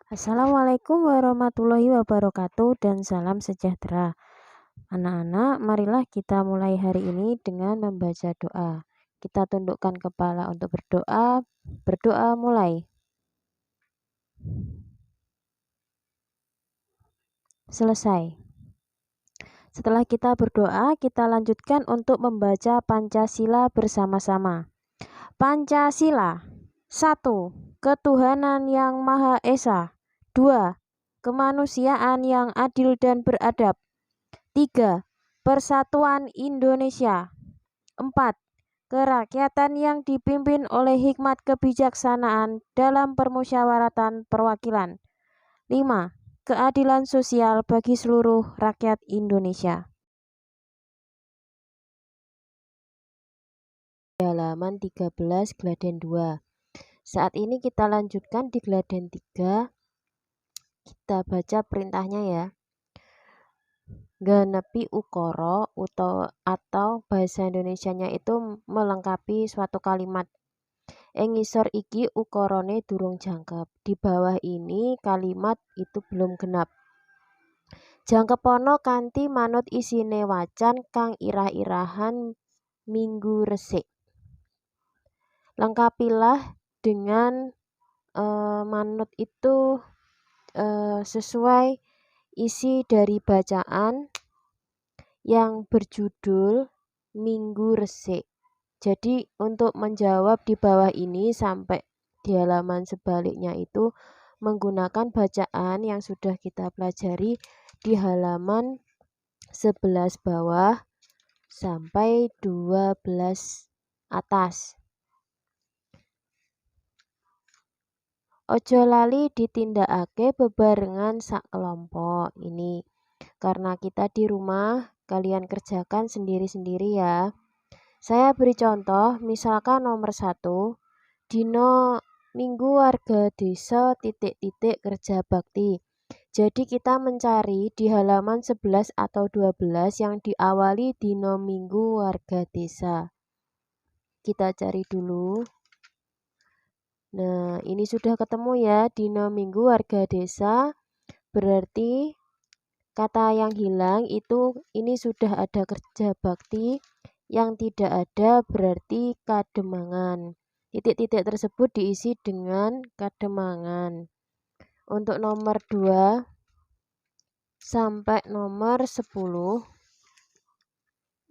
Assalamualaikum warahmatullahi wabarakatuh dan salam sejahtera. Anak-anak, marilah kita mulai hari ini dengan membaca doa. Kita tundukkan kepala untuk berdoa. Berdoa mulai. Selesai. Setelah kita berdoa, kita lanjutkan untuk membaca Pancasila bersama-sama. Pancasila. 1. Ketuhanan yang Maha Esa. 2. Kemanusiaan yang adil dan beradab. 3. Persatuan Indonesia. 4. Kerakyatan yang dipimpin oleh hikmat kebijaksanaan dalam permusyawaratan perwakilan. 5. Keadilan sosial bagi seluruh rakyat Indonesia. Halaman 13 Gladen 2. Saat ini kita lanjutkan di Gladen 3. Kita baca perintahnya ya. Ganepi ukara atau bahasa Indonesianya itu melengkapi suatu kalimat. Ing ngisor iki ukarane durung jangkep. Di bawah ini kalimat itu belum genap. Jangkepono kanthi manut isine wacan kang irah-irahan minggu resik. Lengkapilah dengan manut itu sesuai isi dari bacaan yang berjudul Minggu Resik. Jadi untuk menjawab di bawah ini sampai di halaman sebaliknya itu menggunakan bacaan yang sudah kita pelajari di halaman 11 bawah sampai 12 atas. Ojo lali ditindakake bebarengan sak kelompok. Ini karena kita di rumah, kalian kerjakan sendiri-sendiri ya. Saya beri contoh, misalkan nomor 1, dino minggu warga desa titik-titik kerja bakti. Jadi kita mencari di halaman 11 atau 12 yang diawali dino minggu warga desa. Kita cari dulu. Nah, ini sudah ketemu ya, dino minggu warga desa. Berarti kata yang hilang itu ini sudah ada kerja bakti, yang tidak ada berarti kademangan. Titik-titik tersebut diisi dengan kademangan. Untuk nomor 2 sampai nomor 10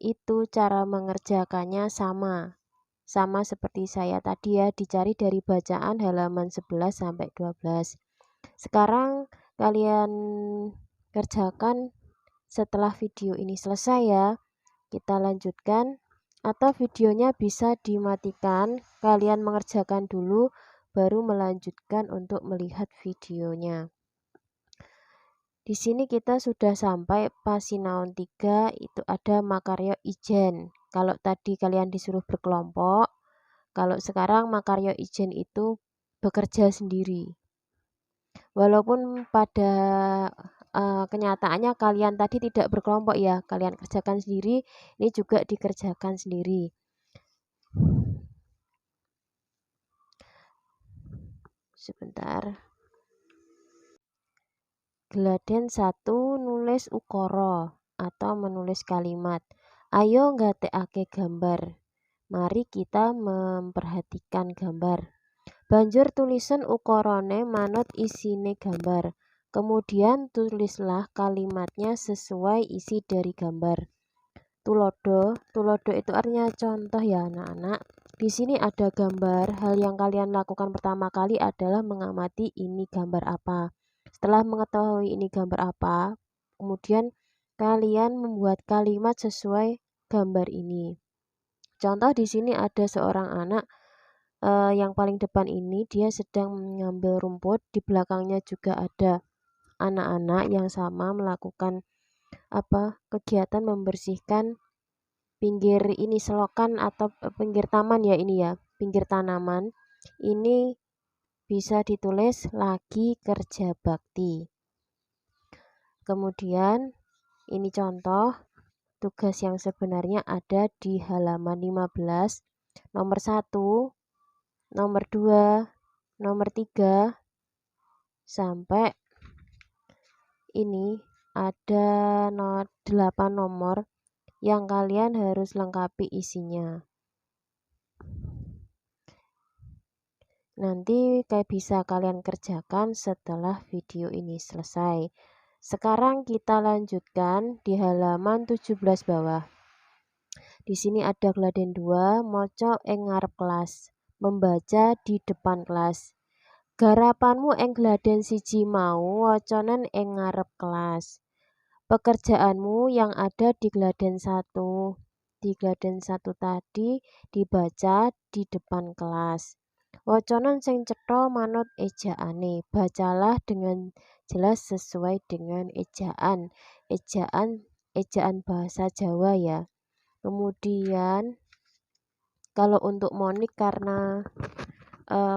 itu cara mengerjakannya sama. Sama seperti saya tadi ya, dicari dari bacaan halaman 11 sampai 12. Sekarang kalian kerjakan setelah video ini selesai ya. Kita lanjutkan atau videonya bisa dimatikan, kalian mengerjakan dulu baru melanjutkan untuk melihat videonya. Di sini kita sudah sampai pasinaon 3, itu ada makarya ijen. Kalau tadi kalian disuruh berkelompok, kalau sekarang makarya ijen itu bekerja sendiri. Walaupun pada kenyataannya kalian tadi tidak berkelompok ya, kalian kerjakan sendiri, ini juga dikerjakan sendiri. Sebentar. Gladen 1 nulis ukara atau menulis kalimat. Ayo nggatekake gambar. Mari kita memperhatikan gambar. Banjur tulisan ukarane manut isine gambar. Kemudian tulislah kalimatnya sesuai isi dari gambar. Tulodo itu artinya contoh ya anak-anak. Di sini ada gambar. Hal yang kalian lakukan pertama kali adalah mengamati ini gambar apa. Setelah mengetahui ini gambar apa, kemudian kalian membuat kalimat sesuai gambar ini. Contoh di sini ada seorang anak yang paling depan ini dia sedang mengambil rumput, di belakangnya juga ada anak-anak yang sama melakukan kegiatan membersihkan pinggir ini selokan atau pinggir taman ya, ini ya, pinggir tanaman. Ini bisa ditulis lagi kerja bakti. Kemudian ini contoh tugas yang sebenarnya ada di halaman 15, nomor 1, nomor 2, nomor 3, sampai ini ada 8 nomor yang kalian harus lengkapi isinya. Nanti bisa kalian kerjakan setelah video ini selesai. Sekarang kita lanjutkan di halaman 17 bawah. Di sini ada gladen 2, moco ing ngarep kelas, membaca di depan kelas. Garapanmu ing gladen 1 mau wacanen ing ngarep kelas. Pekerjaanmu yang ada di gladen 1 tadi dibaca di depan kelas. Wacanan sing cetha manut ejaane. Bacalah dengan jelas sesuai dengan ejaan bahasa Jawa ya. Kemudian kalau untuk Monik karena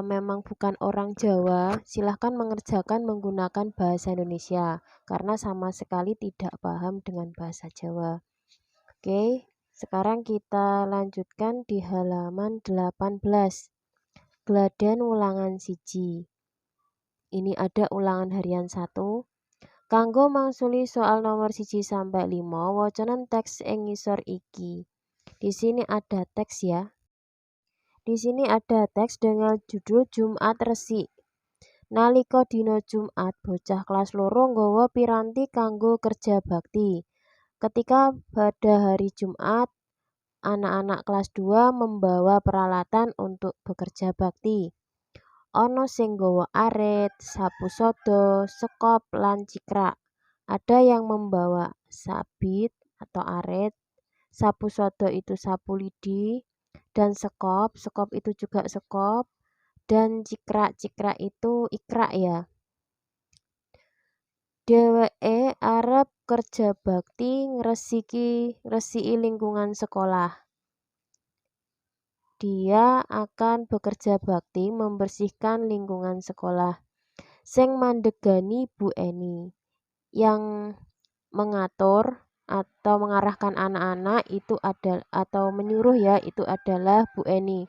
memang bukan orang Jawa, silahkan mengerjakan menggunakan bahasa Indonesia karena sama sekali tidak paham dengan bahasa Jawa. Oke, sekarang kita lanjutkan di halaman 18. Gladen ulangan 1. Ini ada ulangan harian 1. Kanggo mangsuli soal nomor 1 sampai 5, wacanan teks ing ngisor iki. Di sini ada teks ya. Di sini ada teks dengan judul Jumat Resik. Nalika dina Jumat, bocah kelas 2 nggawa piranti kanggo kerja bakti. Ketika pada hari Jumat, anak-anak kelas 2 membawa peralatan untuk bekerja bakti. Ana sing nggawa arit, sapu sodo, sekop, lan cikrak. Ada yang membawa sabit atau arit, sapu sodo itu sapu lidi, dan sekop itu juga sekop, dan cikrak itu ikrak ya. Dheweke arep kerja bakti ngresiki lingkungan sekolah. Dia akan bekerja bakti membersihkan lingkungan sekolah. Sing mandegani Bu Eni. Yang mengatur atau mengarahkan anak-anak itu atau menyuruh ya, itu adalah Bu Eni.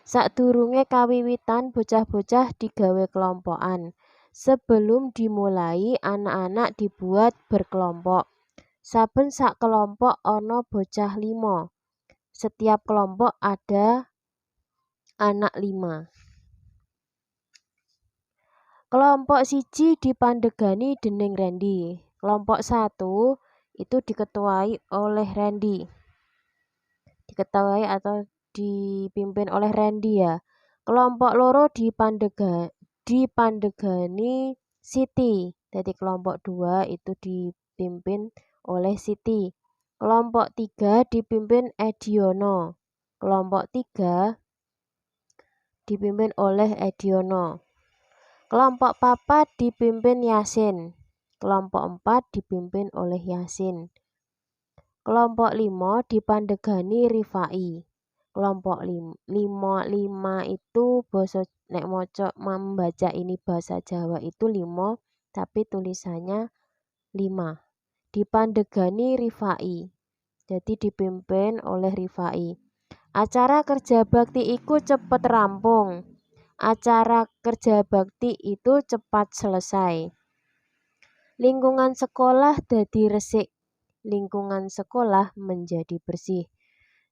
Sadurunge kawiwitan bocah-bocah digawe kelompokan. Sebelum dimulai anak-anak dibuat berkelompok. Saben sak kelompok ana bocah 5. Setiap kelompok ada anak 5. Kelompok 1 dipandegani dening Randy. Kelompok 1 itu diketuai oleh Randy. Diketuai atau dipimpin oleh Randy ya. Kelompok 2 dipandegani Siti. Jadi kelompok 2 itu dipimpin oleh Siti. Kelompok 3 dipimpin Ediono. Kelompok 3 dipimpin oleh Ediono. Kelompok 4 dipimpin Yasin. Kelompok 4 dipimpin oleh Yasin. Kelompok 5 dipandegani Rifai. Kelompok 5 itu basa nek maca membaca ini bahasa Jawa itu 5 tapi tulisannya 5. Dipandegani Rifai. Jadi dipimpin oleh Rifai. Acara kerja bakti iku cepet rampung. Acara kerja bakti itu cepat selesai. Lingkungan sekolah dadi resik. Lingkungan sekolah menjadi bersih.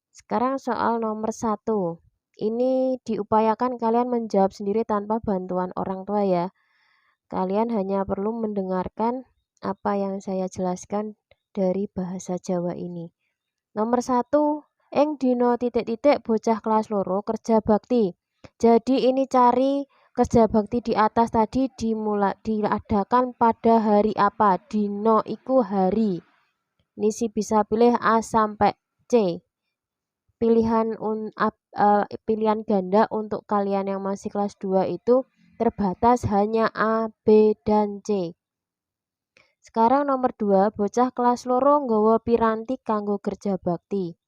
Sekarang soal nomor 1. Ini diupayakan kalian menjawab sendiri tanpa bantuan orang tua ya. Kalian hanya perlu mendengarkan apa yang saya jelaskan dari bahasa Jawa ini. Nomor 1. Ing dina titik-titik bocah kelas 2 kerja bakti. Jadi ini cari kerja bakti di atas tadi diadakan pada hari apa? Dino iku hari. Ini sih bisa pilih A sampai C. Pilihan ganda untuk kalian yang masih kelas 2 itu terbatas hanya A, B, dan C. Sekarang nomor 2, bocah kelas 2 nggawa piranti kanggo kerja bakti.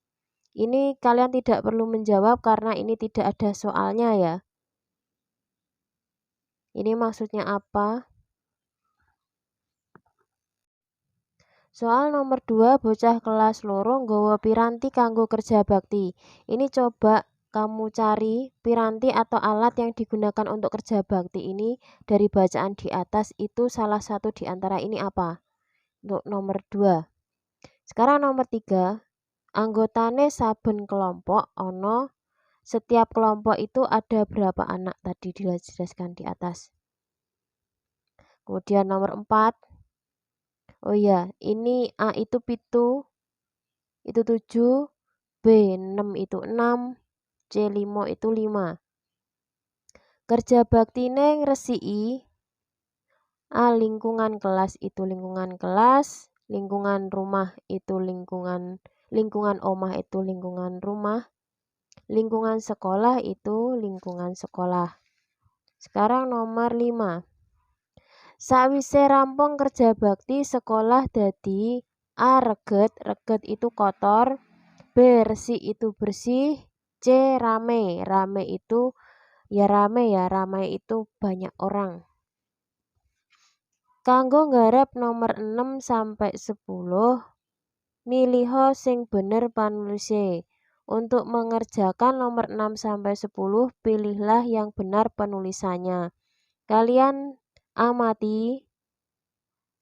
Ini kalian tidak perlu menjawab karena ini tidak ada soalnya ya. Ini maksudnya apa? Soal nomor 2, bocah kelas 2 nggawa piranti kanggo kerja bakti. Ini coba kamu cari piranti atau alat yang digunakan untuk kerja bakti ini dari bacaan di atas itu salah satu di antara ini apa? Untuk nomor 2. Sekarang nomor 3. Anggotane saben kelompok ono setiap kelompok itu ada berapa anak tadi dijelaskan di atas. Kemudian nomor 4. Oh iya, ini A itu 7, itu 7, B 6 itu 6, C 5 itu 5. Kerja baktine ngresiki A. Lingkungan kelas itu lingkungan kelas, lingkungan rumah itu lingkungan omah itu lingkungan rumah, lingkungan sekolah itu lingkungan sekolah. Sekarang nomor 5. Sawise rampung kerja bakti sekolah dadi A. Reget, reget itu kotor, B. Resik itu bersih, C. Rame, rame itu ramai itu banyak orang. Kanggo nggarap nomor 6 sampai 10, miliho sing bener panulise. Untuk mengerjakan nomor 6 sampai 10, pilihlah yang benar penulisannya. Kalian amati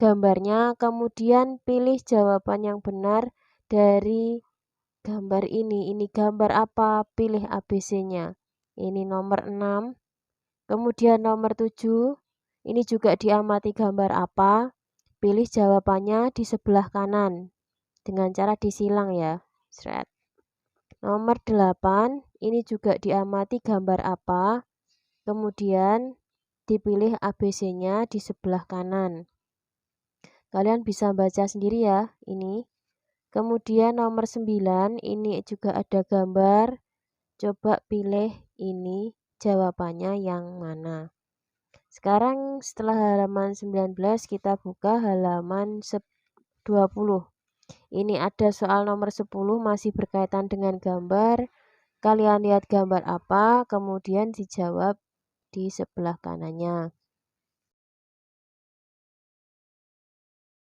gambarnya, kemudian pilih jawaban yang benar dari gambar ini. Ini gambar apa? Pilih ABC-nya. Ini nomor 6. Kemudian nomor 7. Ini juga diamati gambar apa? Pilih jawabannya di sebelah kanan. Dengan cara disilang ya. Shred. Nomor 8. Ini juga diamati gambar apa? Kemudian dipilih ABC-nya di sebelah kanan. Kalian bisa baca sendiri ya, ini. Kemudian nomor 9, ini juga ada gambar. Coba pilih ini jawabannya yang mana. Sekarang setelah halaman 19, kita buka halaman 20. Ini ada soal nomor 10 masih berkaitan dengan gambar. Kalian lihat gambar apa, kemudian dijawab di sebelah kanannya.